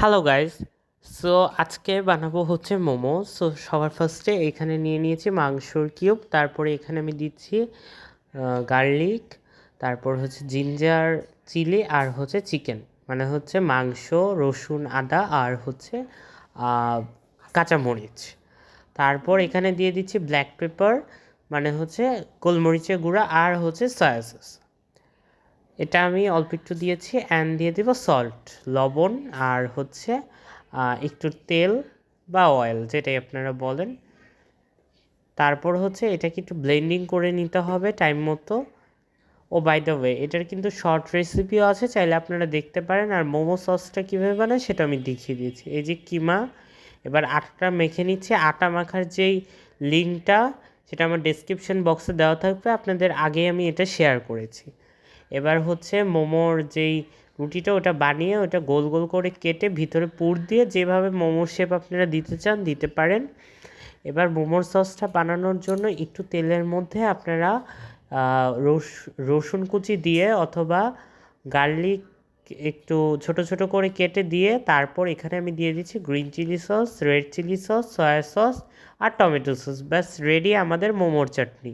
Hello guys. So আজকে বানাবো হচ্ছে মোমো। সো সবার ফার্স্টে এখানে নিয়ে নিয়েছি মাংসর কিউব, তারপরে এখানে আমি দিচ্ছি গার্লিক, তারপর হচ্ছে জিঞ্জার চিলি, আর হচ্ছে চিকেন, মানে হচ্ছে মাংস, রসুন, আদা, আর হচ্ছে কাঁচামরিচ। তারপর এখানে দিয়ে দিচ্ছি ব্ল্যাক পেপার, মানে হচ্ছে গোলমরিচের গুঁড়া, আর হচ্ছে সয়া সস। এটা আমি অল্প একটু দিয়েছি, অ্যান্ড দিয়ে দিব সল্ট, লবণ, আর হচ্ছে একটু তেল বা অয়েল, যেটাই আপনারা বলেন। তারপর হচ্ছে এটাকে একটু ব্লেন্ডিং করে নিতে হবে টাইম মতো। ও বাই দ্য ওয়ে, এটার কিন্তু শর্ট রেসিপিও আছে, চাইলে আপনারা দেখতে পারেন। আর মোমো সসটা কীভাবে বানায় সেটা আমি দেখিয়ে দিয়েছি। এই যে কিমা, এবার আটাটা মেখে নিচ্ছে। আটা মাখার যেই লিঙ্কটা, সেটা আমার ডেসক্রিপশন বক্সে দেওয়া থাকবে, আপনাদের আগে আমি এটা শেয়ার করেছি। এবার হচ্ছে মোমোর যেই রুটিটা, ওটা বানিয়ে ওটা গোল গোল করে কেটে ভিতরে পুর দিয়ে যেভাবে মোমোর শেপ আপনারা দিতে চান দিতে পারেন। এবার মোমোর সসটা বানানোর জন্য একটু তেলের মধ্যে আপনারা রসুন কুচি দিয়ে অথবা গার্লিক একটু ছোট ছোট করে কেটে দিয়ে, তারপর এখানে আমি দিয়ে দিচ্ছি green chilli sauce, red chilli sauce, soya sauce আর টমেটো সস। ব্যাস রেডি আমাদের মোমোর চাটনি।